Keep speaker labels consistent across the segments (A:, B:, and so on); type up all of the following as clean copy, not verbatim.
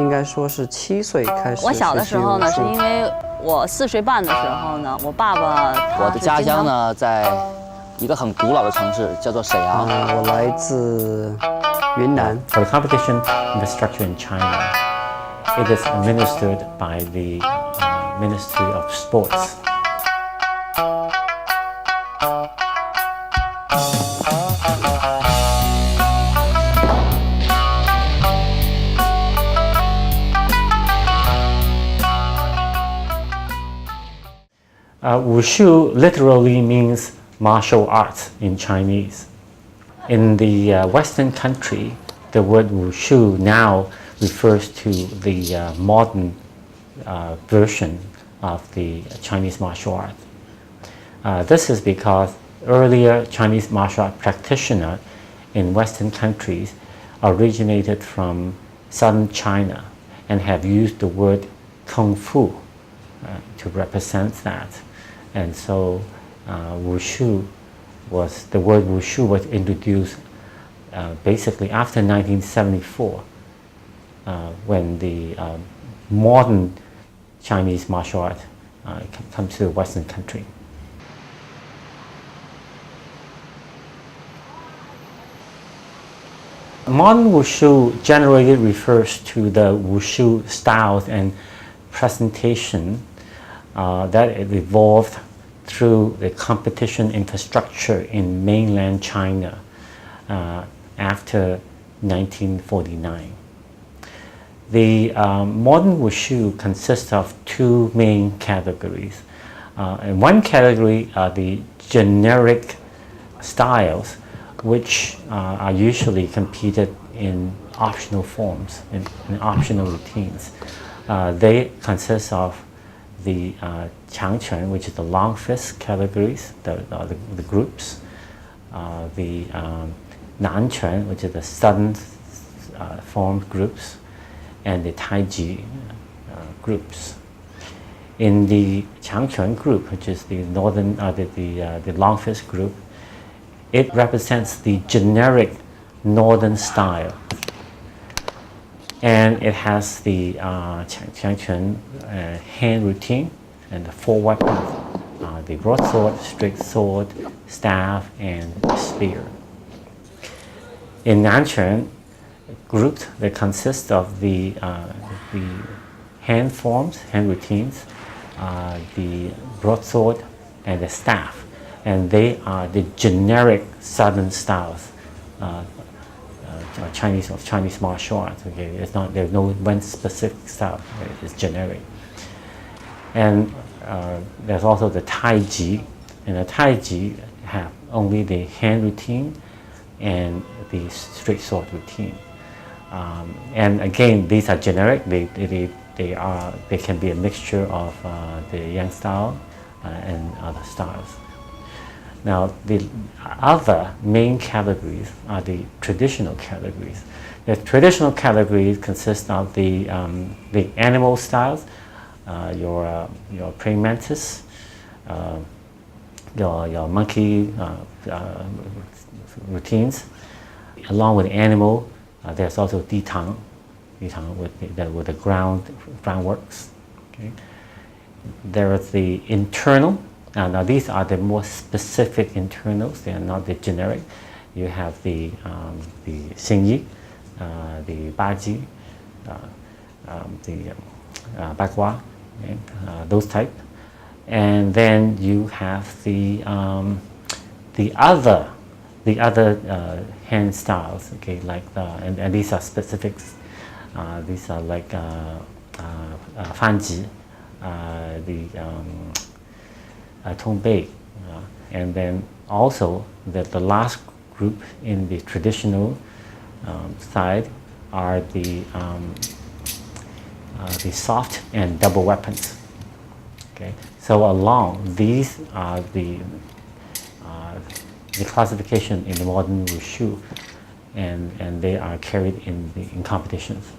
A: 应该说是7岁开始。
B: 我小的时候呢，是因为我4岁半的时候呢，我爸爸
C: 我的家乡呢，在一个很古老的城市，叫做沈阳。
A: 我来自云南。
D: For the competition infrastructure in China, it is administered by the Ministry of Sports. Wushu literally means martial arts in Chinese. In the Western country, the word Wushu now refers to the modern version of the Chinese martial art. This is because earlier Chinese martial art practitioners in Western countries originated from southern China and have used the word Kung Fu to represent that. And so Wushu the word Wushu was introduced basically after 1974 when the modern Chinese martial art comes to the Western country. Modern Wushu generally refers to the Wushu styles and presentation that evolved through the competition infrastructure in mainland China after 1949. The modern Wushu consists of two main categories. In one category are the generic styles, which are usually competed in optional forms, in optional routines. They consist of the Changquan, which is the long fist categories, the groups, the Nanquan, which is the sudden formed groups, and the Taiji groups. In the Changquan group, which is the northern, the long fist group, it represents the generic northern style. And it has the Changquan hand routine and the 4 weapons, the broadsword, straight sword, staff, and spear. In Nanquan group, they consist of the hand forms, hand routines, the broadsword, and the staff. And they are the generic southern styles. Chinese martial arts. Okay, it's not, there's no one specific style. It's generic. And there's also the Taiji, and the Taiji have only the hand routine and the straight sword routine. And again, these are generic. They can be a mixture of the Yang style and other styles. Now, the other main categories are the traditional categories. The traditional categories consist of the animal styles, your praying mantis, your monkey routines. Along with animal, there's also ditang with the groundworks. Okay. There is the internal. Now these are the more specific internals. They are not the generic. You have the Xingyi, the Baji, the Bagua, okay, those type, and then you have the other hand styles. Okay, like and these are specifics. These are like Fanji, the Tongbei, and then also the last group in the traditional side are the soft and double weapons. Okay, so along these are the classification in the modern Wushu, and they are carried in competitions.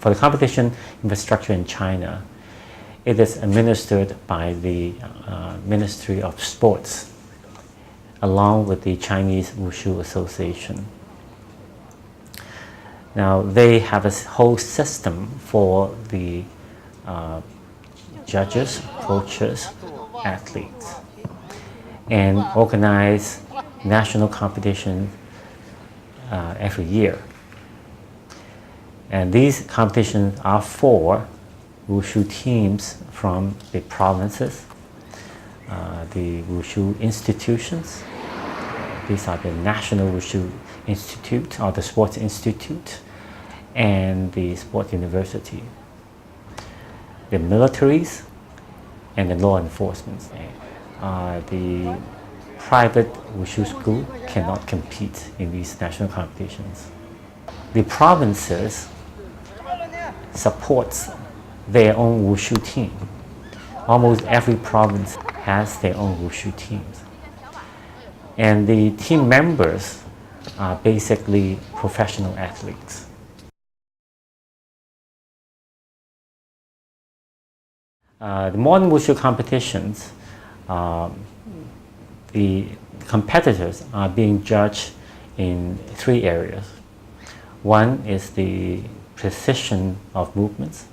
D: For the competition infrastructure in China, it is administered by the Ministry of Sports, along with the Chinese Wushu Association. Now, they have a whole system for the judges, coaches, athletes, and organize national competitions every year. And these competitions are for Wushu teams from the provinces, the Wushu institutions. These are the National Wushu Institute, or the Sports Institute, and the Sport University, the militaries, and the law enforcement. The private Wushu school cannot compete in these national competitions. The provinces supports their own Wushu team. Almost every province has their own Wushu teams. And the team members are basically professional athletes. The modern Wushu competitions, the competitors are being judged in 3 areas. One is the precision of movements,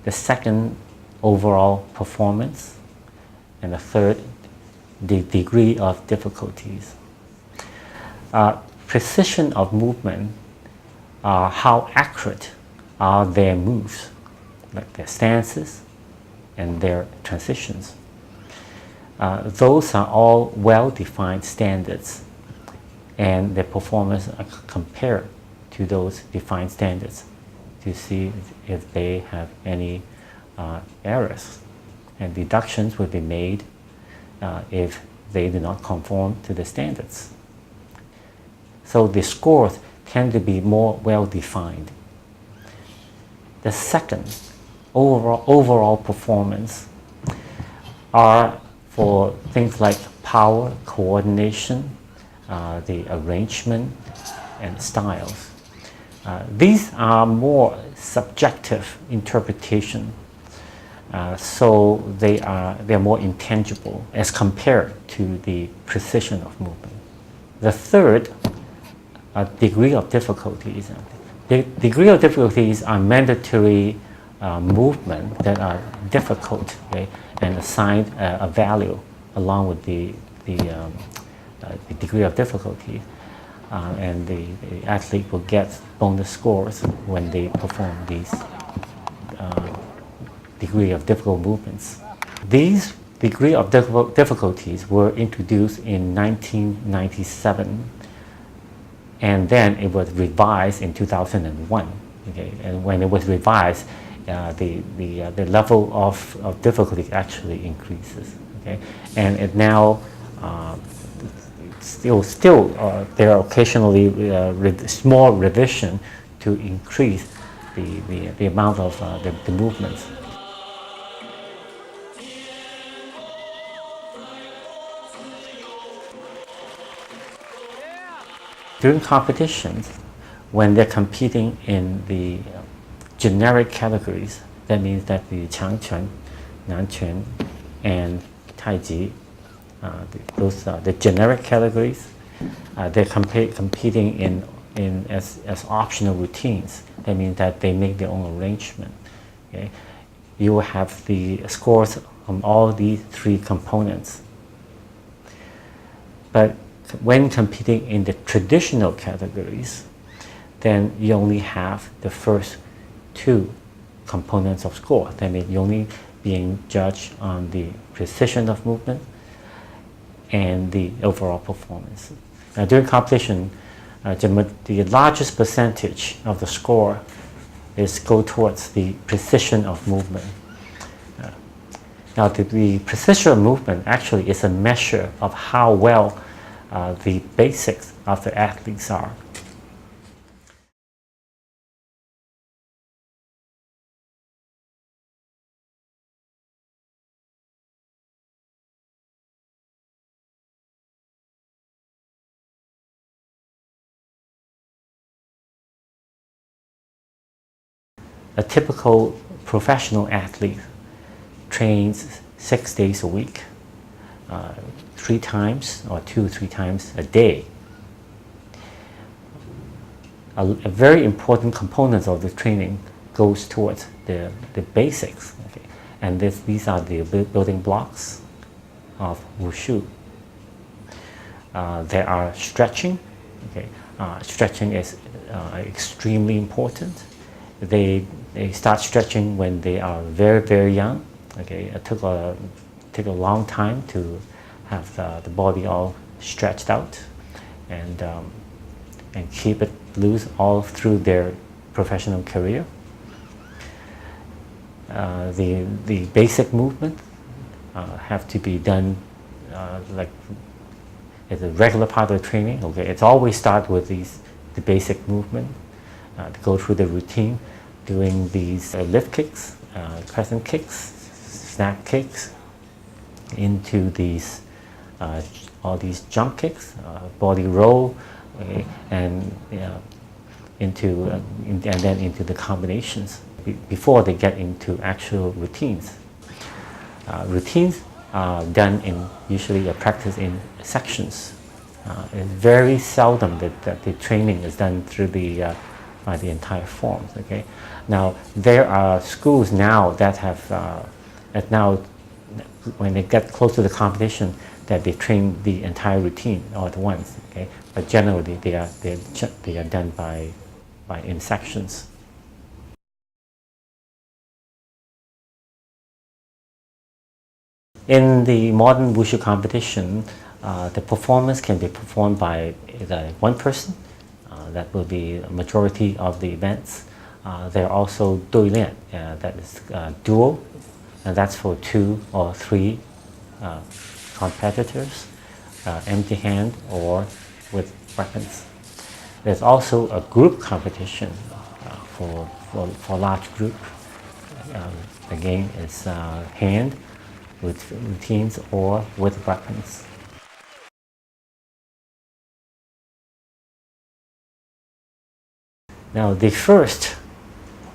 D: the second, overall performance, and the third, the degree of difficulties. Precision of movement are how accurate are their moves, like their stances and their transitions. Those are all well-defined standards, and their performance are compared to those defined standards to see if they have any errors, and deductions will be made if they do not conform to the standards. So the scores tend to be more well-defined. The second, overall performance, are for things like power, coordination, the arrangement, and styles. These are more subjective interpretation, so they're more intangible as compared to the precision of movement. The third, degree of difficulties. The degree of difficulties are mandatory movement that are difficult, okay, and assigned a value along with the degree of difficulty. And the athlete will get bonus scores when they perform these degree of difficult movements. These degree of difficulties were introduced in 1997, and then it was revised in 2001. Okay, and when it was revised, the level of difficulty actually increases. Okay, and it now still there are occasionally small revision to increase the amount of the movements. During competitions, when they're competing in the generic categories, that means that the Changquan, Nanquan, and Taiji, those are the generic categories. They're competing in as optional routines. That means that they make their own arrangement. Okay? You will have the scores from all these 3 components. But when competing in the traditional categories, then you only have the first 2 components of score. That means you're only being judged on the precision of movement and the overall performance. Now, during competition, the largest percentage of the score go towards the precision of movement. Now, the precision of movement actually is a measure of how well the basics of the athletes are. a typical professional athlete trains 6 days a week, 3 times or 2-3 times a day. A very important component of the training goes towards the basics, okay? And these are the building blocks of Wushu. There are stretching. Okay? Stretching is extremely important. They start stretching when they are very, very young. Okay? It took a long time to have the body all stretched out and keep it loose all through their professional career. The basic movement have to be done like as a regular part of the training. Okay, it's always start with the basic movement to go through the routine, doing these lift kicks, crescent kicks, snap kicks, into these all these jump kicks, body roll, okay, and and then into the combinations before they get into actual routines. Routines are done in usually a practice in sections. It's very seldom that the training is done through by the entire forms. Okay, now there are schools now that have now when they get close to the competition that they train the entire routine all at once. Okay, but generally they are done by in sections. In the modern Wushu competition, the performance can be performed by either one person, that will be a majority of the events. There are also duilian, that is duo, and that's for 2 or 3 competitors, empty hand or with weapons. There's also a group competition for large group. The game is hand with routines or with weapons. Now, the first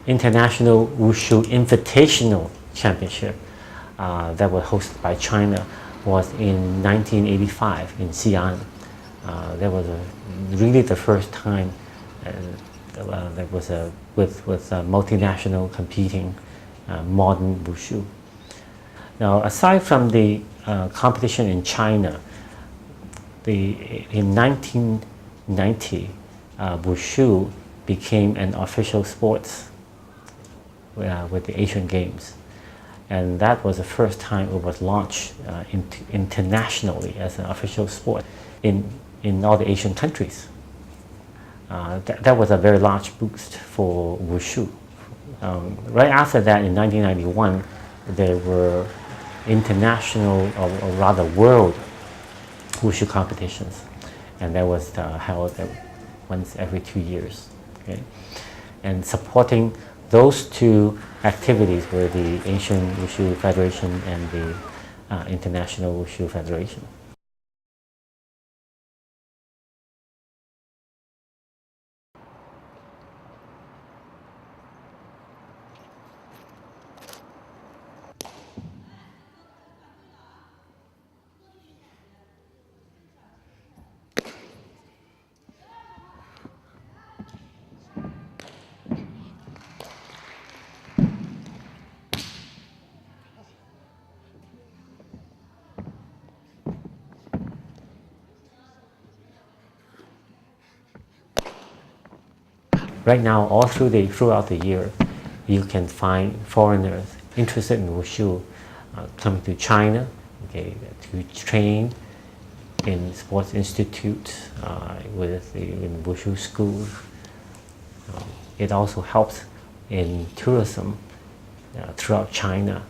D: International Wushu Invitational Championship that was hosted by China was in 1985 in Xi'an. That was really the first time that was with multinational competing modern Wushu. Now, aside from the competition in China, in 1990, Wushu became an official sport with the Asian Games. And that was the first time it was launched internationally as an official sport in all the Asian countries. That was a very large boost for Wushu. Right after that, in 1991, there were international, or rather world, Wushu competitions, and that was held once every 2 years. Okay? And supporting those 2 activities were the Asian Wushu Federation and the International Wushu Federation. Right now, all throughout the year, you can find foreigners interested in Wushu coming to China, okay, to train in sports institute, in Wushu schools. It also helps in tourism throughout China.